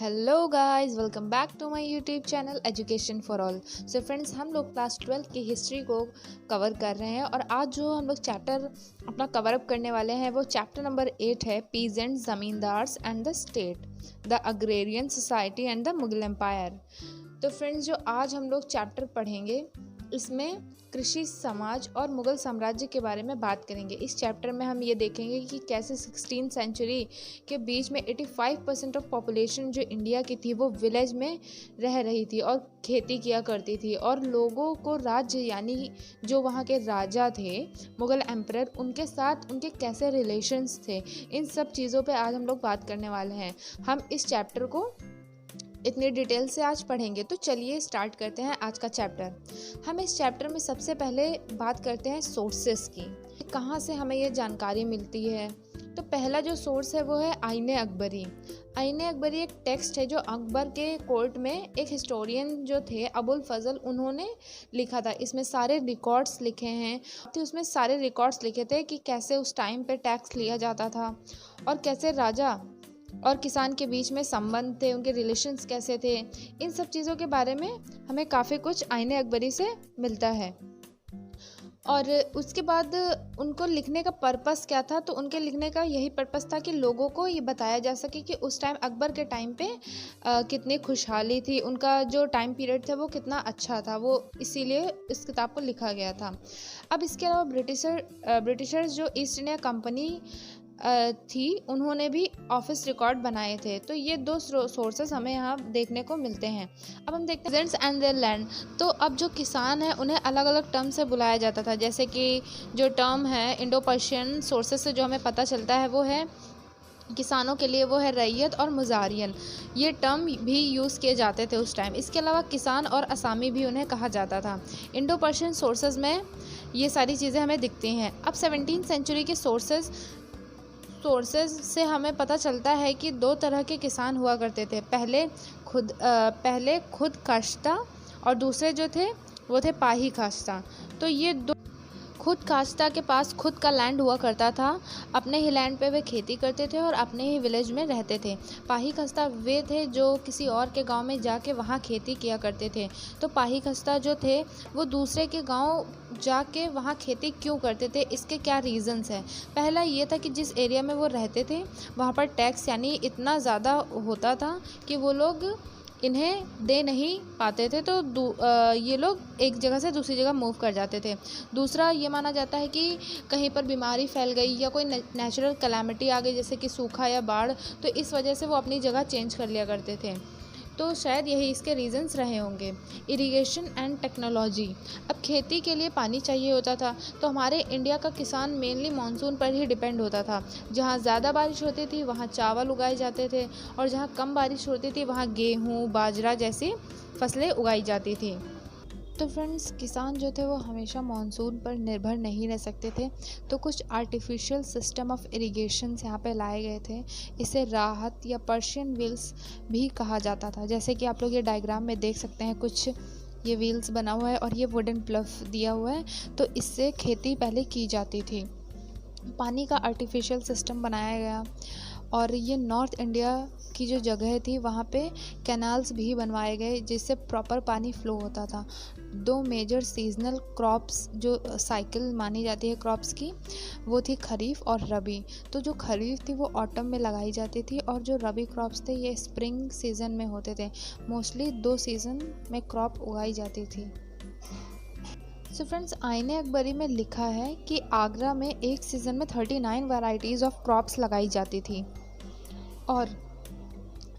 Hello guys, welcome back to my YouTube channel education for all. So friends, हम लोग class 12 की history को cover कर रहे हैं और आज जो हम लोग चैप्टर अपना कवर अप करने वाले हैं वो चैप्टर नंबर 8 है, peasants, zamindars and the state, the agrarian society and the Mughal empire. तो फ्रेंड्स, जो आज हम लोग चैप्टर पढ़ेंगे इसमें कृषि समाज और मुगल साम्राज्य के बारे में बात करेंगे। इस चैप्टर में हम ये देखेंगे कि कैसे 16वीं सेंचुरी के बीच में 85% ऑफ पॉपुलेशन जो इंडिया की थी वो विलेज में रह रही थी और खेती किया करती थी, और लोगों को राज्य यानी जो वहाँ के राजा थे मुगल एम्परर, उनके साथ उनके कैसे रिलेशंस थे, इन सब चीज़ों पे आज हम लोग बात करने वाले हैं। हम इस चैप्टर को इतनी डिटेल से आज पढ़ेंगे। तो चलिए स्टार्ट करते हैं आज का चैप्टर। हम इस चैप्टर में सबसे पहले बात करते हैं सोर्सेस की, कहाँ से हमें ये जानकारी मिलती है। तो पहला जो सोर्स है वो है आईने अकबरी। आईने अकबरी एक टेक्स्ट है जो अकबर के कोर्ट में एक हिस्टोरियन जो थे अबुल फजल, उन्होंने लिखा था। इसमें सारे रिकॉर्ड्स लिखे हैं, तो उसमें सारे रिकॉर्ड्स लिखे थे कि कैसे उस टाइम पे टैक्स लिया जाता था और कैसे राजा और किसान के बीच में संबंध थे, उनके रिलेशंस कैसे थे। इन सब चीज़ों के बारे में हमें काफ़ी कुछ आईने अकबरी से मिलता है। और उसके बाद उनको लिखने का पर्पस क्या था, तो उनके लिखने का यही पर्पस था कि लोगों को ये बताया जा सके कि उस टाइम अकबर के टाइम पे कितनी खुशहाली थी, उनका जो टाइम पीरियड था वो कितना अच्छा था, वो इसीलिए इस किताब को लिखा गया था। अब इसके अलावा ब्रिटिशर्स जो ईस्ट इंडिया कंपनी थी, उन्होंने भी ऑफिस रिकॉर्ड बनाए थे। तो ये दो सोर्सेस हमें यहाँ देखने को मिलते हैं। अब हम देखते हैं पेजेंट्स एंड देयर लैंड। तो अब जो किसान है उन्हें अलग अलग टर्म से बुलाया जाता था, जैसे कि जो टर्म है इंडो पर्शियन सोर्सेस से जो हमें पता चलता है वो है किसानों के लिए वो है रैयत और मुजारियन, ये टर्म भी यूज़ किए जाते थे उस टाइम। इसके अलावा किसान और असामी भी उन्हें कहा जाता था। इंडो पर्शियन सोर्सेज में ये सारी चीज़ें हमें दिखती हैं। अब 17वीं सेंचुरी के सोर्सेज से हमें पता चलता है कि दो तरह के किसान हुआ करते थे। पहले खुद काश्ता और दूसरे जो थे वो थे पाही काश्ता। तो ये दो, खुद काश्ता के पास खुद का लैंड हुआ करता था, अपने ही लैंड पे वे खेती करते थे और अपने ही विलेज में रहते थे। पाही काश्ता वे थे जो किसी और के गांव में जाके वहाँ खेती किया करते थे। तो पाही काश्ता जो थे वो दूसरे के गांव जाके वहाँ खेती क्यों करते थे, इसके क्या रीज़न्स हैं। पहला ये था कि जिस एरिया में वो रहते थे वहाँ पर टैक्स यानी इतना ज़्यादा होता था कि वो लोग इन्हें दे नहीं पाते थे, तो ये लोग एक जगह से दूसरी जगह मूव कर जाते थे। दूसरा ये माना जाता है कि कहीं पर बीमारी फैल गई या कोई नेचुरल कैलामिटी आ गई, जैसे कि सूखा या बाढ़, तो इस वजह से वो अपनी जगह चेंज कर लिया करते थे। तो शायद यही इसके रीज़न्स रहे होंगे। Irrigation and technology. अब खेती के लिए पानी चाहिए होता था, तो हमारे इंडिया का किसान मेनली मानसून पर ही डिपेंड होता था। जहाँ ज़्यादा बारिश होती थी वहाँ चावल उगाए जाते थे, और जहाँ कम बारिश होती थी वहाँ गेहूँ, बाजरा जैसी फसलें उगाई जाती थी। तो फ्रेंड्स, किसान जो थे वो हमेशा मानसून पर निर्भर नहीं रह सकते थे, तो कुछ आर्टिफिशियल सिस्टम ऑफ इरिगेशन यहाँ पे लाए गए थे। इसे राहत या पर्शियन व्हील्स भी कहा जाता था। जैसे कि आप लोग ये डायग्राम में देख सकते हैं, कुछ ये व्हील्स बना हुआ है और ये वुडन प्लफ दिया हुआ है, तो इससे खेती पहले की जाती थी। पानी का आर्टिफिशियल सिस्टम बनाया गया, और ये नॉर्थ इंडिया की जो जगह थी वहाँ पे कैनाल्स भी बनवाए गए जिससे प्रॉपर पानी फ्लो होता था। दो मेजर सीजनल क्रॉप्स जो साइकिल मानी जाती है क्रॉप्स की, वो थी खरीफ और रबी। तो जो खरीफ थी वो ऑटम में लगाई जाती थी, और जो रबी क्रॉप्स थे ये स्प्रिंग सीज़न में होते थे। मोस्टली 2 सीज़न में क्रॉप उगाई जाती थी। सो फ्रेंड्स, आईने अकबरी में लिखा है कि आगरा में एक सीज़न में 39 वैरायटीज़ ऑफ क्रॉप्स लगाई जाती थी, और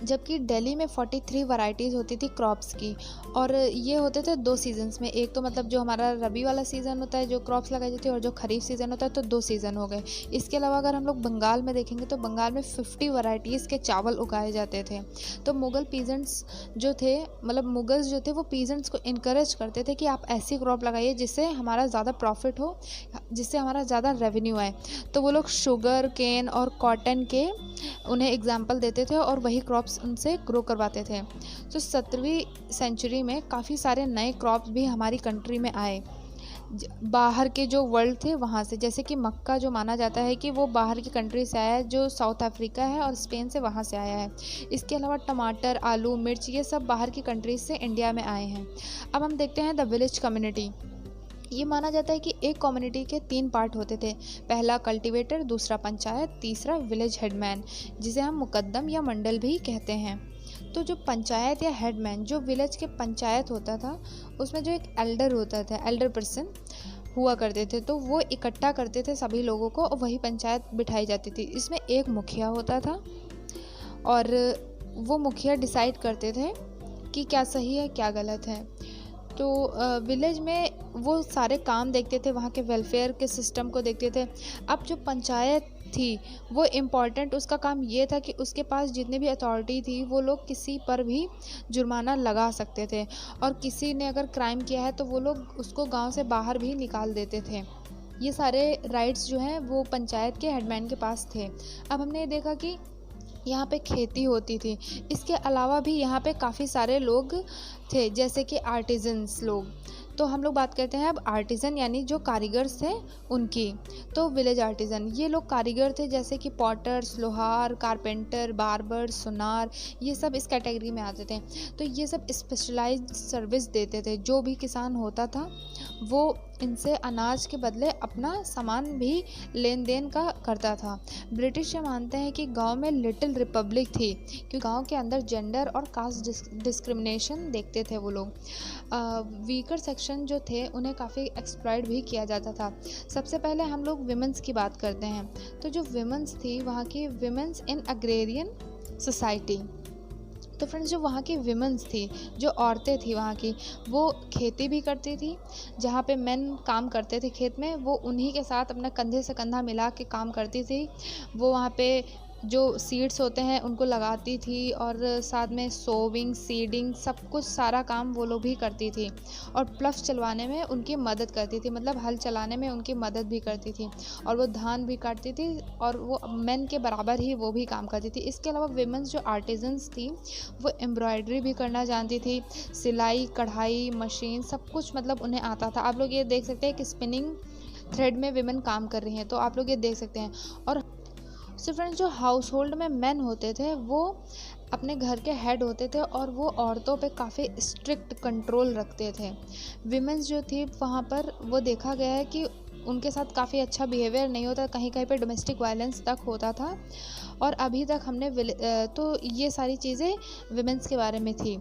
जबकि दिल्ली में 43 वैरायटीज़ होती थी क्रॉप्स की, और ये होते थे 2 सीज़न्स में। एक तो मतलब जो हमारा रबी वाला सीज़न होता है जो क्रॉप्स लगाई जाती है, और जो खरीफ सीज़न होता है, तो 2 सीज़न हो गए। इसके अलावा अगर हम लोग बंगाल में देखेंगे तो बंगाल में 50 वैरायटीज़ के चावल उगाए जाते थे। तो मुगल पीजेंट्स जो थे, मतलब मुगल्स जो थे, वो पीजेंट्स को इनकरेज करते थे कि आप ऐसी क्रॉप लगाइए जिससे हमारा ज़्यादा प्रॉफिट हो, जिससे हमारा ज़्यादा रेवेन्यू आए। तो वो लोग शुगर केन और कॉटन के उन्हें एग्जाम्पल देते थे और वही क्रॉप्स उनसे ग्रो करवाते थे। तो 17वीं सेंचुरी में काफ़ी सारे नए क्रॉप्स भी हमारी कंट्री में आए, बाहर के जो वर्ल्ड थे वहाँ से, जैसे कि मक्का जो माना जाता है कि वो बाहर की कंट्री से आया है, जो साउथ अफ्रीका है और स्पेन से वहाँ से आया है। इसके अलावा टमाटर, आलू, मिर्च ये सब बाहर की कंट्रीज से इंडिया में आए हैं। अब हम देखते हैं द विलेज कम्युनिटी। ये माना जाता है कि एक कम्युनिटी के 3 पार्ट होते थे। पहला कल्टीवेटर, दूसरा पंचायत, तीसरा विलेज हेडमैन, जिसे हम मुकद्दम या मंडल भी कहते हैं। तो जो पंचायत या हेडमैन, जो विलेज के पंचायत होता था, उसमें जो एक एल्डर होता था, एल्डर पर्सन हुआ करते थे, तो वो इकट्ठा करते थे सभी लोगों को और वही पंचायत बिठाई जाती थी। इसमें एक मुखिया होता था और वो मुखिया डिसाइड करते थे कि क्या सही है क्या गलत है। तो विलेज में वो सारे काम देखते थे, वहाँ के वेलफेयर के सिस्टम को देखते थे। अब जो पंचायत थी वो इम्पॉर्टेंट, उसका काम ये था कि उसके पास जितने भी अथॉरिटी थी वो लोग किसी पर भी जुर्माना लगा सकते थे, और किसी ने अगर क्राइम किया है तो वो लोग उसको गांव से बाहर भी निकाल देते थे। ये सारे राइट्स जो हैं वो पंचायत के हेडमैन के पास थे। अब हमने ये देखा कि यहाँ पे खेती होती थी, इसके अलावा भी यहाँ पे काफ़ी सारे लोग थे, जैसे कि आर्टिजन्स लोग। तो हम लोग बात करते हैं अब आर्टिज़न यानी जो कारीगर्स थे उनकी। तो विलेज आर्टिज़न ये लोग कारीगर थे, जैसे कि पॉटर्स, लोहार, कारपेंटर, बार्बर, सुनार, ये सब इस कैटेगरी में आते थे। तो ये सब स्पेशलाइज्ड सर्विस देते थे। जो भी किसान होता था वो इनसे अनाज के बदले अपना सामान भी लेन देन का करता था। ब्रिटिश ये मानते हैं कि गांव में लिटिल रिपब्लिक थी, क्योंकि गांव के अंदर जेंडर और कास्ट डिस्क्रिमिनेशन देखते थे वो लोग। वीकर सेक्शन जो थे उन्हें काफ़ी एक्सप्लॉइट भी किया जाता था। सबसे पहले हम लोग विमेंस की बात करते हैं। तो जो विमेंस थी वहाँ की विमेंस इन अग्रेरियन सोसाइटी। तो फ्रेंड्स, जो वहाँ की विमेंस थी, जो औरतें थी वहाँ की, वो खेती भी करती थी। जहाँ पे मेन काम करते थे खेत में, वो उन्हीं के साथ अपना कंधे से कंधा मिला के काम करती थी। वो वहाँ पे जो सीड्स होते हैं उनको लगाती थी और साथ में सोविंग, सीडिंग, सब कुछ सारा काम वो लोग भी करती थी। और प्लफ चलवाने में उनकी मदद करती थी, मतलब हल चलाने में उनकी मदद भी करती थी। और वो धान भी काटती थी और वो मेन के बराबर ही वो भी काम करती थी। इसके अलावा विमेंस जो आर्टिजन्स थी वो एम्ब्रॉयडरी भी करना जानती थी, सिलाई, कढ़ाई, मशीन, सब कुछ मतलब उन्हें आता था। आप लोग ये देख सकते हैं कि स्पिनिंग थ्रेड में विमेन काम कर रही हैं, तो आप लोग ये देख सकते हैं। और सो फ्रेंड्स, जो हाउस होल्ड में मेन होते थे वो अपने घर के हेड होते थे और वो औरतों पे काफ़ी स्ट्रिक्ट कंट्रोल रखते थे। विमेंस जो थी वहाँ पर वो देखा गया है कि उनके साथ काफ़ी अच्छा बिहेवियर नहीं होता, कहीं कहीं पे डोमेस्टिक वायलेंस तक होता था। और अभी तक हमने तो ये सारी चीज़ें विमेंस के बारे में थी।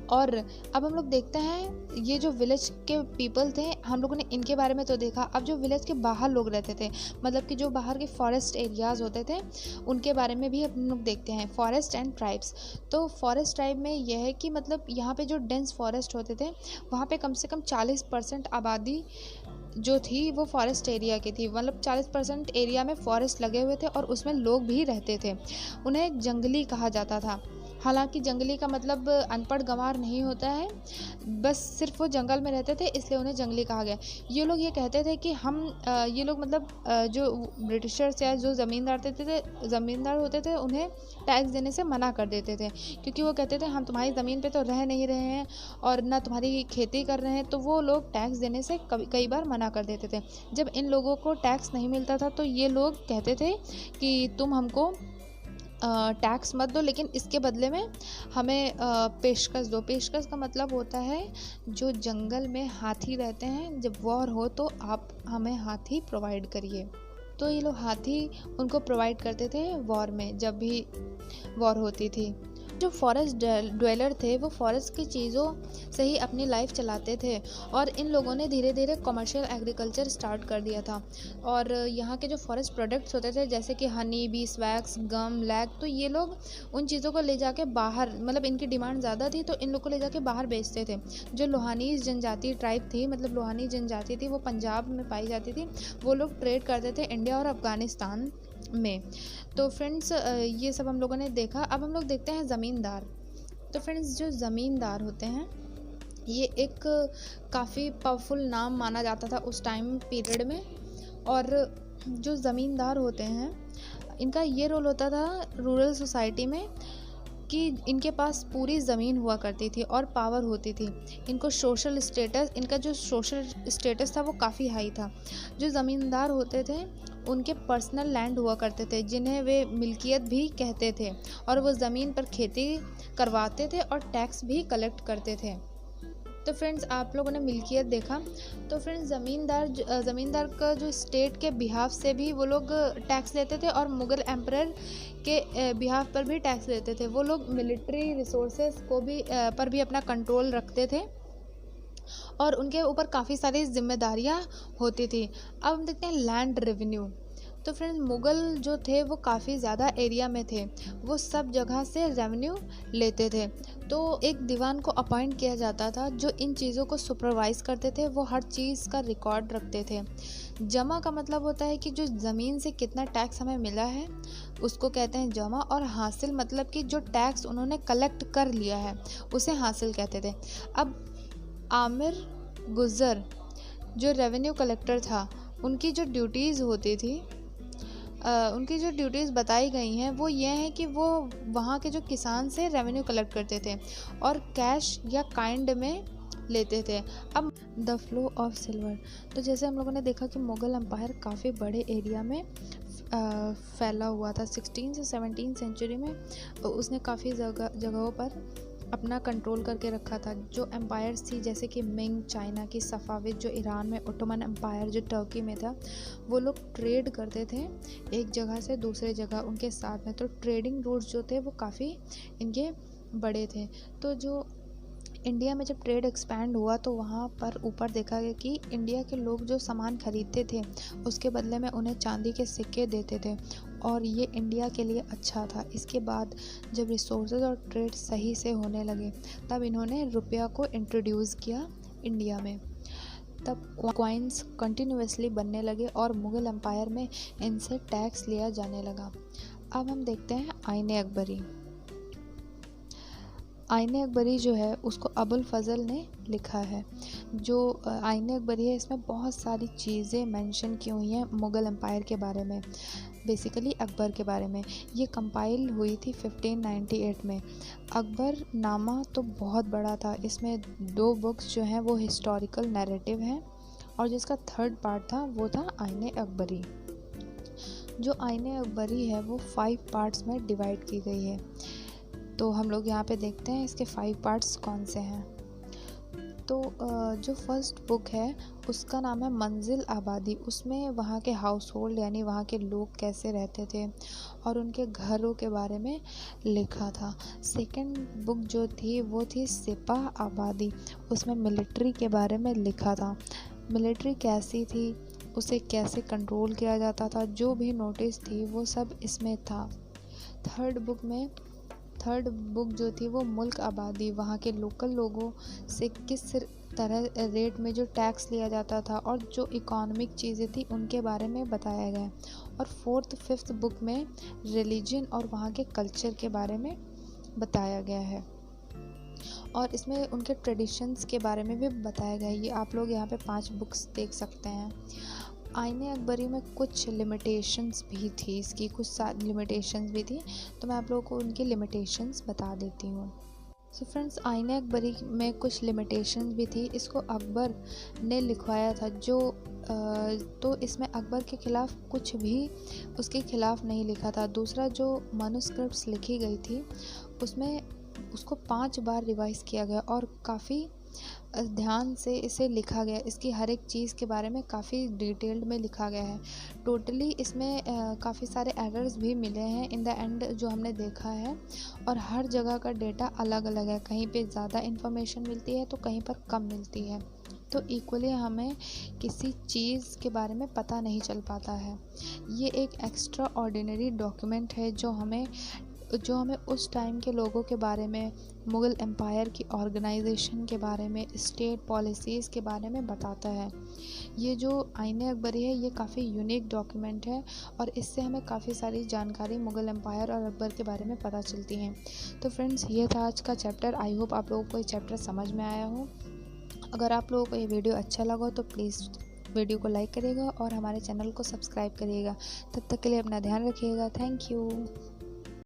और अब हम लोग देखते हैं ये जो विलेज के पीपल थे, हम लोगों ने इनके बारे में तो देखा। अब जो विलेज के बाहर लोग रहते थे, मतलब कि जो बाहर के फॉरेस्ट एरियाज़ होते थे, उनके बारे में भी हम लोग देखते हैं। Forest and tribes. तो फॉरेस्ट ट्राइब में यह है कि मतलब यहाँ पे जो डेंस फॉरेस्ट होते थे वहाँ पे कम से कम 40% आबादी जो थी वो फॉरेस्ट एरिया की थी। मतलब 40% एरिया में फॉरेस्ट लगे हुए थे और उसमें लोग भी रहते थे। उन्हें जंगली कहा जाता था। हालांकि जंगली का मतलब अनपढ़ गंवार नहीं होता है, बस सिर्फ वो जंगल में रहते थे इसलिए उन्हें जंगली कहा गया। ये लोग ये कहते थे कि हम ये लोग मतलब जो ब्रिटिशर्स या जो ज़मींदार होते थे उन्हें टैक्स देने से मना कर देते थे, क्योंकि वो कहते थे हम तुम्हारी ज़मीन पे तो रह नहीं रहे हैं और ना तुम्हारी खेती कर रहे हैं। तो वो लोग टैक्स देने से कई बार मना कर देते थे। जब इन लोगों को टैक्स नहीं मिलता था तो ये लोग कहते थे कि तुम हमको टैक्स मत दो, लेकिन इसके बदले में हमें पेशकश दो। पेशकश का मतलब होता है जो जंगल में हाथी रहते हैं, जब वॉर हो तो आप हमें हाथी प्रोवाइड करिए। तो ये लोग हाथी उनको प्रोवाइड करते थे वॉर में, जब भी वॉर होती थी। जो फॉरेस्ट ड्वेलर थे वो फॉरेस्ट की चीज़ों से ही अपनी लाइफ चलाते थे और इन लोगों ने धीरे धीरे कमर्शियल एग्रीकल्चर स्टार्ट कर दिया था। और यहाँ के जो फॉरेस्ट प्रोडक्ट्स होते थे जैसे कि हनी, बीस वैक्स, गम, लैक, तो ये लोग उन चीज़ों को ले जाके बाहर, मतलब इनकी डिमांड ज़्यादा थी तो इन लोग को ले जाके बाहर बेचते थे। जो लोहानीज जनजाति ट्राइब थी, मतलब लोहानी जनजाति थी, वो पंजाब में पाई जाती थी। वो लोग ट्रेड करते थे इंडिया और अफ़गानिस्तान में। तो फ्रेंड्स, ये सब हम लोगों ने देखा। अब हम लोग देखते हैं ज़मींदार। तो फ्रेंड्स, जो ज़मींदार होते हैं ये एक काफ़ी पावरफुल नाम माना जाता था उस टाइम पीरियड में। और जो ज़मींदार होते हैं इनका ये रोल होता था रूरल सोसाइटी में कि इनके पास पूरी ज़मीन हुआ करती थी और पावर होती थी। इनको सोशल स्टेटस, इनका जो सोशल स्टेटस था वो काफ़ी हाई था। जो ज़मींदार होते थे उनके पर्सनल लैंड हुआ करते थे जिन्हें वे मिल्कियत भी कहते थे, और वो ज़मीन पर खेती करवाते थे और टैक्स भी कलेक्ट करते थे। तो फ्रेंड्स, आप लोगों ने मिल्कियत देखा। तो फ्रेंड्स, ज़मींदार का जो स्टेट के बिहाफ से भी वो लोग टैक्स लेते थे, और मुग़ल एम्परर के बिहाफ पर भी टैक्स लेते थे। वो लोग मिलिट्री रिसोर्सेज को भी पर भी अपना कंट्रोल रखते थे, और उनके ऊपर काफ़ी सारी जिम्मेदारियां होती थी। अब हम देखते हैं लैंड रेवेन्यू। तो फ्रेंड्स, मुग़ल जो थे वो काफ़ी ज़्यादा एरिया में थे, वो सब जगह से रेवेन्यू लेते थे। तो एक दीवान को अपॉइंट किया जाता था जो इन चीज़ों को सुपरवाइज़ करते थे, वो हर चीज़ का रिकॉर्ड रखते थे। जमा का मतलब होता है कि जो ज़मीन से कितना टैक्स हमें मिला है उसको कहते हैं जमा, और हासिल मतलब कि जो टैक्स उन्होंने कलेक्ट कर लिया है उसे हासिल कहते थे। अब आमिर गुज़र जो रेवेन्यू कलेक्टर था, उनकी जो ड्यूटीज़ होती थी, उनकी जो ड्यूटीज़ बताई गई हैं वो ये हैं कि वो वहाँ के जो किसान से रेवेन्यू कलेक्ट करते थे और कैश या काइंड में लेते थे। अब द फ्लो ऑफ सिल्वर। तो जैसे हम लोगों ने देखा कि मुग़ल एम्पायर काफ़ी बड़े एरिया में फैला हुआ था। 16 से 17 सेंचुरी में उसने काफ़ी जगहों पर अपना कंट्रोल करके रखा था। जो एम्पायर्स थी जैसे कि मिंग चाइना की, सफ़ाविद जो ईरान में, ओटोमन एम्पायर जो टर्की में था, वो लोग ट्रेड करते थे एक जगह से दूसरे जगह उनके साथ में। तो ट्रेडिंग रूट्स जो थे वो काफ़ी इनके बड़े थे। तो जो इंडिया में जब ट्रेड एक्सपैंड हुआ तो वहाँ पर ऊपर देखा गया कि इंडिया के लोग जो सामान खरीदते थे उसके बदले में उन्हें चांदी के सिक्के देते थे, और ये इंडिया के लिए अच्छा था। इसके बाद जब रिसोर्सेज और ट्रेड सही से होने लगे तब इन्होंने रुपया को इंट्रोड्यूस किया इंडिया में। तब कॉइन्स कंटिन्यूसली बनने लगे और मुग़ल एम्पायर में इनसे टैक्स लिया जाने लगा। अब हम देखते हैं आईने अकबरी। आईने अकबरी जो है उसको अबुल फज़ल ने लिखा है। जो आईने अकबरी है इसमें बहुत सारी चीज़ें मेंशन की हुई हैं मुग़ल एम्पायर के बारे में, बेसिकली अकबर के बारे में। ये कंपाइल हुई थी 1598 में। अकबर नामा तो बहुत बड़ा था, इसमें 2 बुक्स जो हैं वो हिस्टोरिकल नैरेटिव हैं, और जिसका 3rd पार्ट था वो था आईने अकबरी। जो आईने अकबरी है वो 5 पार्ट्स में डिवाइड की गई है। तो हम लोग यहाँ पे देखते हैं इसके 5 पार्ट्स कौन से हैं। तो जो फर्स्ट बुक है उसका नाम है मंजिल आबादी। उसमें वहाँ के हाउस होल्ड यानी वहाँ के लोग कैसे रहते थे और उनके घरों के बारे में लिखा था। सेकंड बुक जो थी वो थी सिपाह आबादी। उसमें मिलिट्री के बारे में लिखा था, मिलिट्री कैसी थी, उसे कैसे कंट्रोल किया जाता था, जो भी नोटिस थी वो सब इसमें था। थर्ड बुक जो थी वो मुल्क आबादी, वहाँ के लोकल लोगों से किस तरह रेट में जो टैक्स लिया जाता था और जो इकोनॉमिक चीज़ें थी उनके बारे में बताया गया। और 4th 5th बुक में रिलीजन और वहाँ के कल्चर के बारे में बताया गया है, और इसमें उनके ट्रेडिशंस के बारे में भी बताया गया है। ये आप लोग यहाँ पे 5 बुक्स देख सकते हैं। आईने अकबरी में कुछ लिमिटेशंस भी थी, इसकी कुछ लिमिटेशंस भी थी, तो मैं आप लोगों को उनकी लिमिटेशंस बता देती हूँ। सो फ्रेंड्स, आईने अकबरी में कुछ लिमिटेशंस भी थी। इसको अकबर ने लिखवाया था, तो इसमें अकबर के ख़िलाफ़ कुछ भी उसके ख़िलाफ़ नहीं लिखा था। दूसरा, जो मैन्युस्क्रिप्ट्स लिखी गई थी उसमें उसको 5 बार रिवाइज़ किया गया और काफ़ी ध्यान से इसे लिखा गया। इसकी हर एक चीज़ के बारे में काफ़ी डिटेल्ड में लिखा गया है। टोटली इसमें काफ़ी सारे एरर्स भी मिले हैं इन द एंड जो हमने देखा है, और हर जगह का डेटा अलग अलग है। कहीं पे ज़्यादा इन्फॉर्मेशन मिलती है तो कहीं पर कम मिलती है, तो इक्वली हमें किसी चीज़ के बारे में पता नहीं चल पाता है। ये एक एक्स्ट्रा ऑर्डिनरी डॉक्यूमेंट है जो हमें उस टाइम के लोगों के बारे में, मुग़ल एम्पायर की ऑर्गेनाइजेशन के बारे में, स्टेट पॉलिसीज़ के बारे में बताता है। ये जो आईने अकबरी है ये काफ़ी यूनिक डॉक्यूमेंट है, और इससे हमें काफ़ी सारी जानकारी मुग़ल एम्पायर और अकबर के बारे में पता चलती हैं। तो फ्रेंड्स, ये था आज का चैप्टर। आई होप आप लोगों को ये चैप्टर समझ में आया हो। अगर आप लोगों को ये वीडियो अच्छा लगा हो तो प्लीज़ वीडियो को लाइक करिएगा और हमारे चैनल को सब्सक्राइब करिएगा। तब तक के लिए अपना ध्यान रखिएगा। Thank you.